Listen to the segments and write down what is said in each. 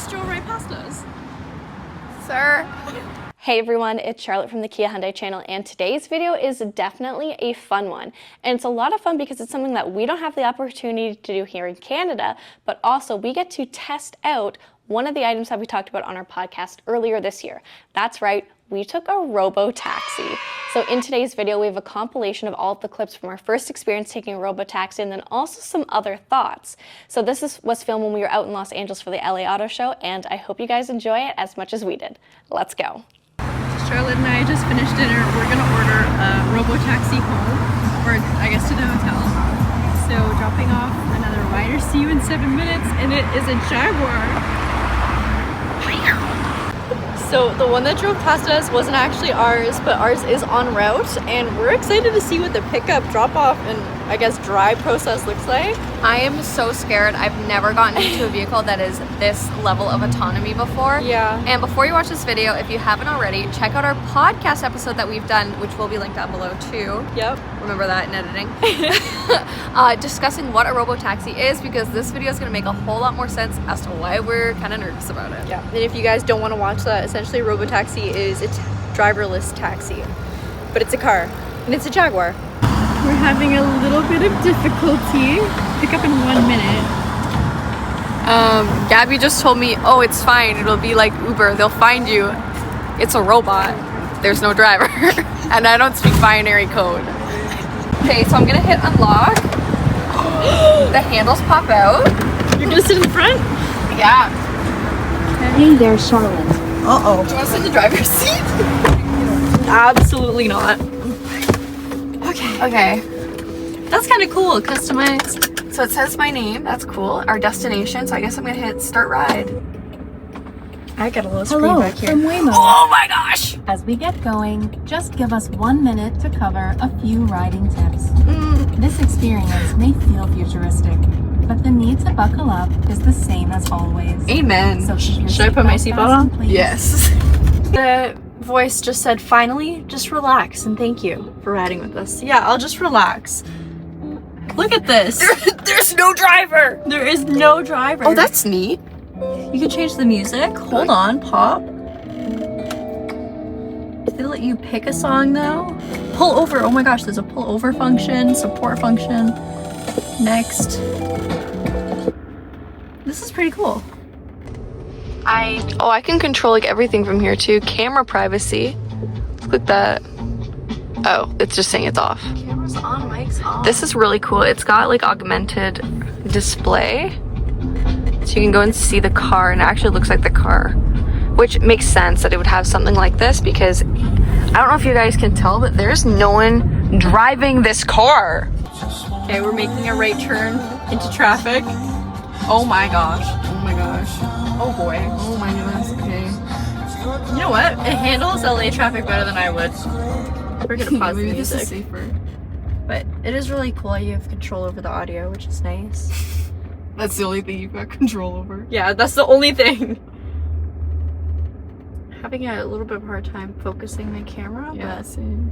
just drove right past us. Sir. Hey everyone, it's Charlotte from the Kia Hyundai channel, and today's video is definitely a fun one. And it's a lot of fun because it's something that we don't have the opportunity to do here in Canada, but also we get to test out one of the items that we talked about on our podcast earlier this year. That's right, we took a RoboTaxi. So in today's video, we have a compilation of all of the clips from our first experience taking a RoboTaxi, and then also some other thoughts. So this was filmed when we were out in Los Angeles for the LA Auto Show, and I hope you guys enjoy it as much as we did. Let's go. Charlotte and I just finished dinner. We're gonna order a RoboTaxi home, or I guess to the hotel. So dropping off another rider. See you in 7 minutes, and it is a Jaguar. So the one that drove past us wasn't actually ours, but ours is en route, and we're excited to see what the pickup, drop off, and I guess drive process looks like. I am so scared. I've never gotten into a vehicle that is this level of autonomy before. Yeah. And before you watch this video, if you haven't already, check out our podcast episode that we've done, which will be linked down below too. Yep. Remember that in editing. Discussing what a RoboTaxi is, because this video is going to make a whole lot more sense as to why we're kind of nervous about it. Yeah. And if you guys don't want to watch that, essentially RoboTaxi is a driverless taxi, but it's a car, and it's a Jaguar. We're having a little bit of difficulty. Pick up in 1 minute. Gabby just told me, oh, it's fine. It'll be like Uber. They'll find you. It's a robot. There's no driver. And I don't speak binary code. Okay, so I'm gonna hit unlock. The handles pop out. You're gonna sit in the front? Yeah. Hey there, Charlotte. Uh-oh. Do you want to sit in the driver's seat? Absolutely not. Okay. That's kind of cool. Customized. So it says my name. That's cool. Our destination. So I guess I'm gonna hit start ride. I got a little screen Hello, back here. from Waymo. Oh my gosh! As we get going, just give us 1 minute to cover a few riding tips. This experience may feel futuristic, but the need to buckle up is the same as always. Amen. So keep your Should I put my seatbelt seatbelt on? fastened, please. Yes. The voice just said, finally, just relax and thank you for riding with us. Yeah, I'll just relax. Look at this. There's no driver. There is no driver. Oh, that's neat. You can change the music. Hold on, pop. Did they let you pick a song though? Pull over. Oh my gosh, there's a pull over function, support function. Next. This is pretty cool. I can control like everything from here too. Camera privacy. Look at that. Oh, it's just saying it's off. Camera's on, mic's off. This is really cool. It's got like augmented display. So you can go and see the car, and it actually looks like the car, which makes sense that it would have something like this, because I don't know if you guys can tell, but there's no one driving this car. Okay, we're making a right turn into traffic. Oh my gosh. Oh my gosh. Oh boy. Oh my goodness. Okay. You know what? It handles LA traffic better than I would. We're gonna pause the Maybe this is music. safer. But it is really cool. You have control over the audio, which is nice. That's the only thing you've got control over. Yeah, that's the only thing. Having a little bit of a hard time focusing my camera, but Same.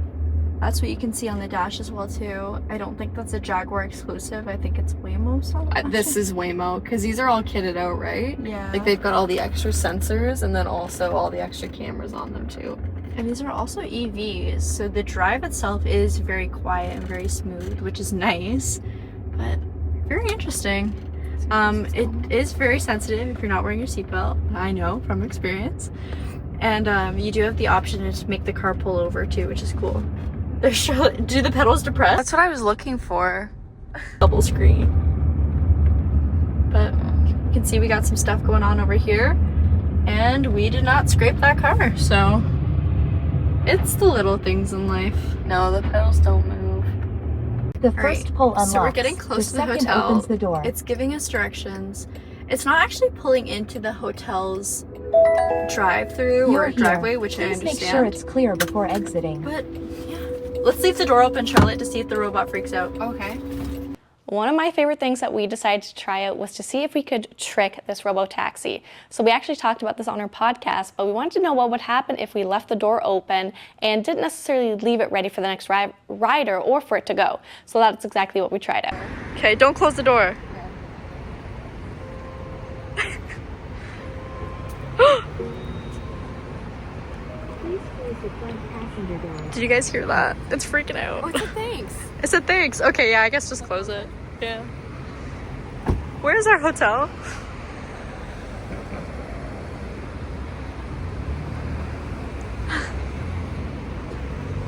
that's what you can see on the dash as well too. I don't think that's a Jaguar exclusive. I think it's Waymo stuff. This is Waymo, because these are all kitted out, right? Yeah. Like they've got all the extra sensors and then also all the extra cameras on them too. And these are also EVs, so the drive itself is very quiet and very smooth, which is nice, but very interesting. It is very sensitive if you're not wearing your seatbelt. I know from experience. And you do have the option to make the car pull over too, which is cool. Do the pedals depress? That's what I was looking for. Double screen. But you can see we got some stuff going on over here, and we did not scrape that car, so it's the little things in life. No, the pedals don't move. The first pull unlocks. So we're getting close to the second hotel. opens the door. It's giving us directions. It's not actually pulling into the hotel's drive-through You're or here. driveway, which I Please understand. make sure it's clear before exiting. But yeah, let's leave the door open, Charlotte, to see if the robot freaks out. Okay. One of my favorite things that we decided to try out was to see if we could trick this RoboTaxi. So we actually talked about this on our podcast, but we wanted to know what would happen if we left the door open and didn't necessarily leave it ready for the next rider or for it to go. So that's exactly what we tried out. Okay, don't close the door. Did you guys hear that? It's freaking out. Oh, it's a thanks. It said thanks. Okay, yeah, I guess just close it. Yeah. Where's our hotel?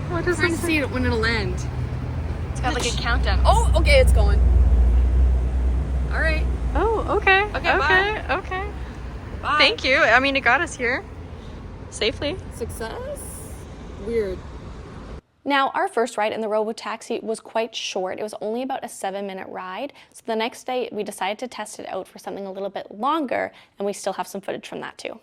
What is I'm trying this? to see it when it'll end. It's got like a countdown. Oh, Okay, it's going. All right. oh, okay. Okay, bye. Okay. Bye. Thank you. I mean, it got us here safely. Success? Weird. Now, our first ride in the RoboTaxi was quite short. It was only about a 7-minute ride. So the next day, we decided to test it out for something a little bit longer, and we still have some footage from that too.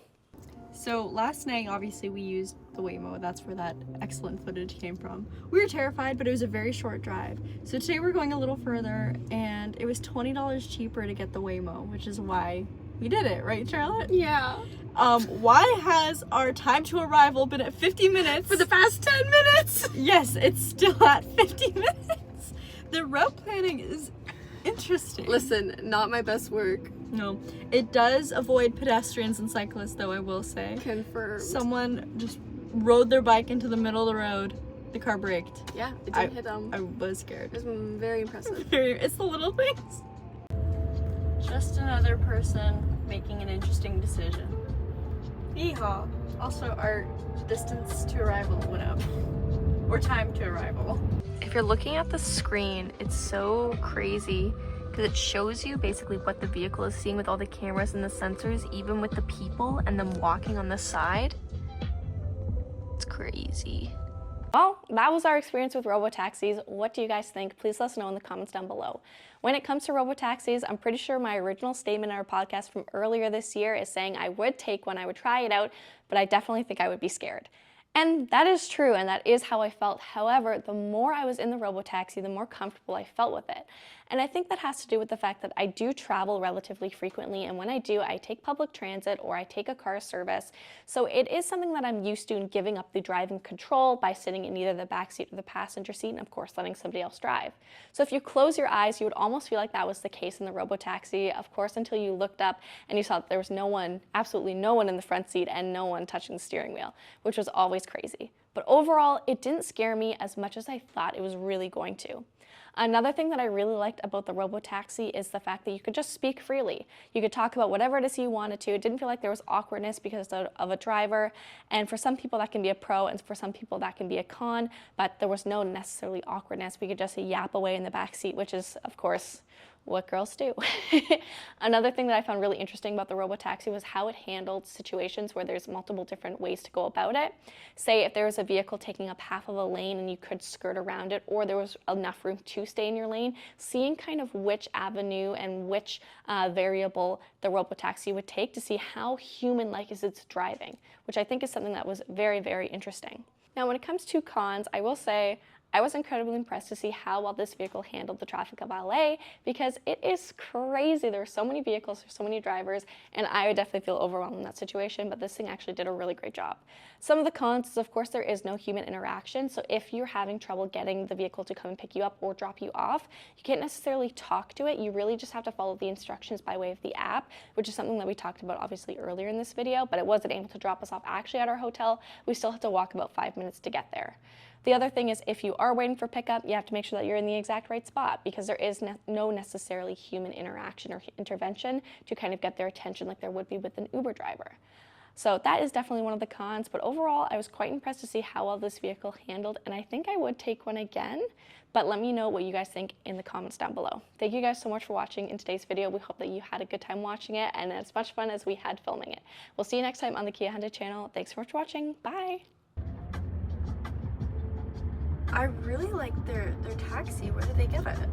So last night, obviously, we used the Waymo. That's where that excellent footage came from. We were terrified, but it was a very short drive. So today we're going a little further, and it was $20 cheaper to get the Waymo, which is why we did it, right, Charlotte? Yeah. Why has our time to arrival been at 50 minutes? For the past 10 minutes! Yes, it's still at 50 minutes. The route planning is interesting. Listen, not my best work. No, it does avoid pedestrians and cyclists, though, I will say. Confirmed. Someone just rode their bike into the middle of the road. The car braked. Yeah, it didn't hit them. I was scared. It was very impressive. It's the little things. Just another person making an interesting decision. Yeehaw. Also, our distance to arrival went up. Or time to arrival. If you're looking at the screen, it's so crazy because it shows you basically what the vehicle is seeing with all the cameras and the sensors, even with the people and them walking on the side. It's crazy. Well, that was our experience with RoboTaxis. What do you guys think? Please let us know in the comments down below. When it comes to RoboTaxis, I'm pretty sure my original statement in our podcast from earlier this year is saying I would take one, I would try it out, but I definitely think I would be scared. And that is true, and that is how I felt. However, the more I was in the RoboTaxi, the more comfortable I felt with it. And I think that has to do with the fact that I do travel relatively frequently, and when I do, I take public transit or I take a car service. So it is something that I'm used to in giving up the driving control by sitting in either the back seat or the passenger seat, and of course letting somebody else drive. So if you close your eyes, you would almost feel like that was the case in the RoboTaxi, of course, until you looked up and you saw that there was no one, absolutely no one in the front seat and no one touching the steering wheel, which was always crazy. But overall, it didn't scare me as much as I thought it was really going to. Another thing that I really liked about the RoboTaxi is the fact that you could just speak freely. You could talk about whatever it is you wanted to. It didn't feel like there was awkwardness because of a driver, and for some people that can be a pro, and for some people that can be a con, but there was no necessarily awkwardness. We could just yap away in the back seat, which is, of course, what girls do. Another thing that I found really interesting about the RoboTaxi was how it handled situations where there's multiple different ways to go about it. Say if there was a vehicle taking up half of a lane and you could skirt around it, or there was enough room to stay in your lane, seeing kind of which avenue and which variable the RoboTaxi would take to see how human-like is its driving, which I think is something that was very, very interesting. Now, when it comes to cons, I will say I was incredibly impressed to see how well this vehicle handled the traffic of LA, because it is crazy. There are so many vehicles, there's so many drivers, and I would definitely feel overwhelmed in that situation, but this thing actually did a really great job. Some of the cons is, of course, there is no human interaction, so if you're having trouble getting the vehicle to come and pick you up or drop you off, you can't necessarily talk to it. You really just have to follow the instructions by way of the app, which is something that we talked about obviously earlier in this video, but it wasn't able to drop us off actually at our hotel. We still had to walk about 5 minutes to get there. The other thing is, if you are waiting for pickup, you have to make sure that you're in the exact right spot, because there is no necessarily human interaction or intervention to kind of get their attention like there would be with an Uber driver. So that is definitely one of the cons, but overall I was quite impressed to see how well this vehicle handled, and I think I would take one again, but let me know what you guys think in the comments down below. Thank you guys so much for watching in today's video. We hope that you had a good time watching it and as much fun as we had filming it. We'll see you next time on the Kia Hyundai channel. Thanks so much for watching. Bye! I really like their taxi. Where did they get it?